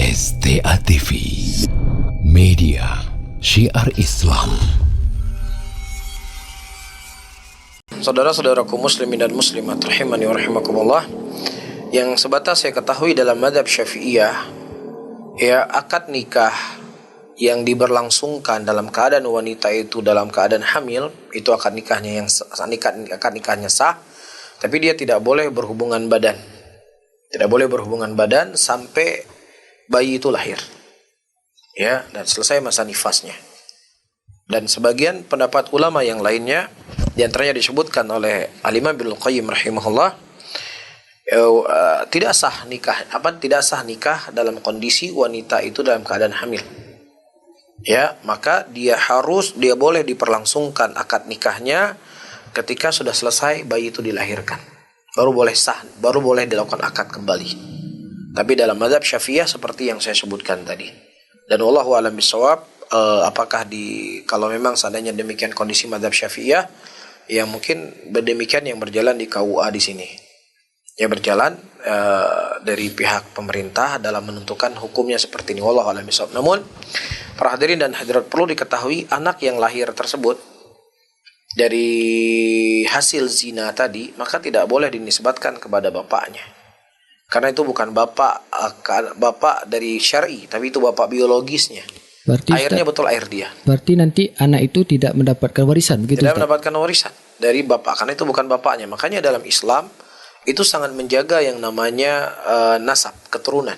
STA TV, media syiar Islam. Saudara-saudaraku muslimin dan muslimat rahimani wa rahimakumullah, yang sebatas saya ketahui dalam mazhab Syafi'iyah, ya, akad nikah yang diberlangsungkan dalam keadaan wanita itu dalam keadaan hamil, itu akad nikahnya sah, tapi dia tidak boleh berhubungan badan. Tidak boleh berhubungan badan sampai bayi itu lahir, ya, dan selesai masa nifasnya. Dan sebagian pendapat ulama yang lainnya, di antaranya disebutkan oleh Al-Imam Ibnu Qayyim rahimahullah, tidak sah nikah dalam kondisi wanita itu dalam keadaan hamil. Ya, maka dia boleh diperlangsungkan akad nikahnya ketika sudah selesai bayi itu dilahirkan. Baru boleh sah, baru boleh dilakukan akad kembali. Tapi dalam mazhab Syafi'iyah seperti yang saya sebutkan tadi. Dan wallahu a'lam bishawab, kalau memang seandainya demikian kondisi mazhab Syafi'iyah, yang mungkin demikian yang berjalan di KUA di sini. Ya, berjalan dari pihak pemerintah dalam menentukan hukumnya seperti ini. Wallahu a'lam bishawab. Namun para hadirin dan hadirat, perlu diketahui anak yang lahir tersebut dari hasil zina tadi, maka tidak boleh dinisbatkan kepada bapaknya. Karena itu bukan bapak dari syar'i, tapi itu bapak biologisnya. Berarti airnya betul air dia. Berarti nanti anak itu tidak mendapatkan warisan, begitu? Tidak mendapatkan warisan dari bapak, karena itu bukan bapaknya. Makanya dalam Islam itu sangat menjaga yang namanya nasab, keturunan.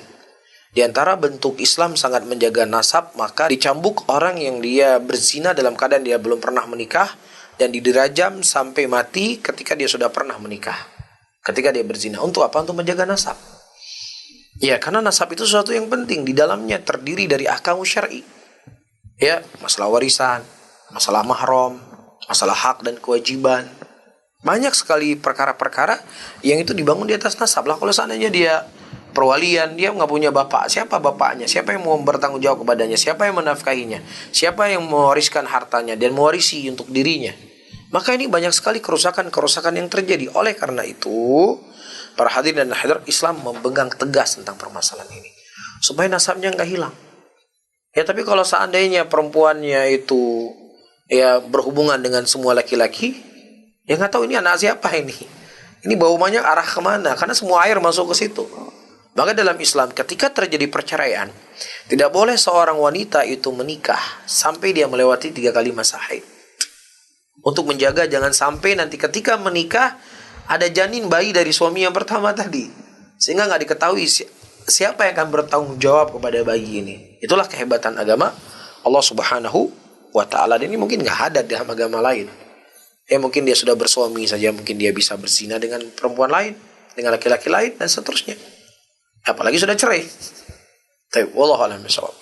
Di antara bentuk Islam sangat menjaga nasab, maka dicambuk orang yang dia berzina dalam keadaan dia belum pernah menikah, dan diderajam sampai mati ketika dia sudah pernah menikah. Ketika dia berzina. Untuk apa? Untuk menjaga nasab. Ya, karena nasab itu sesuatu yang penting. Di dalamnya terdiri dari ahkam syar'i. Ya, masalah warisan, masalah mahram, masalah hak dan kewajiban. Banyak sekali perkara-perkara yang itu dibangun di atas nasab. Lah, kalau seandainya dia perwalian, dia nggak punya bapak, siapa bapaknya? Siapa yang mau bertanggung jawab kepadanya? Siapa yang menafkahinya? Siapa yang mewariskan hartanya dan mewarisi untuk dirinya? Maka ini banyak sekali kerusakan yang terjadi. Oleh karena itu, para hadirin dan hadirat, Islam memegang tegas tentang permasalahan ini, supaya nasabnya nggak hilang. Ya, tapi kalau seandainya perempuannya itu ya berhubungan dengan semua laki-laki, ya nggak tahu ini anak siapa ini. Ini baunya arah kemana? Karena semua air masuk ke situ. Maka dalam Islam, ketika terjadi perceraian, tidak boleh seorang wanita itu menikah sampai dia melewati 3 kali masa haid. Untuk menjaga jangan sampai nanti ketika menikah ada janin bayi dari suami yang pertama tadi, sehingga nggak diketahui siapa yang akan bertanggung jawab kepada bayi ini. Itulah kehebatan agama Allah Subhanahu wa ta'ala. Dan ini mungkin nggak ada dalam agama lain. Ya, mungkin dia sudah bersuami saja, mungkin dia bisa berzina dengan perempuan lain, dengan laki-laki lain, dan seterusnya. Apalagi sudah cerai. Wallahu a'lam bishawab.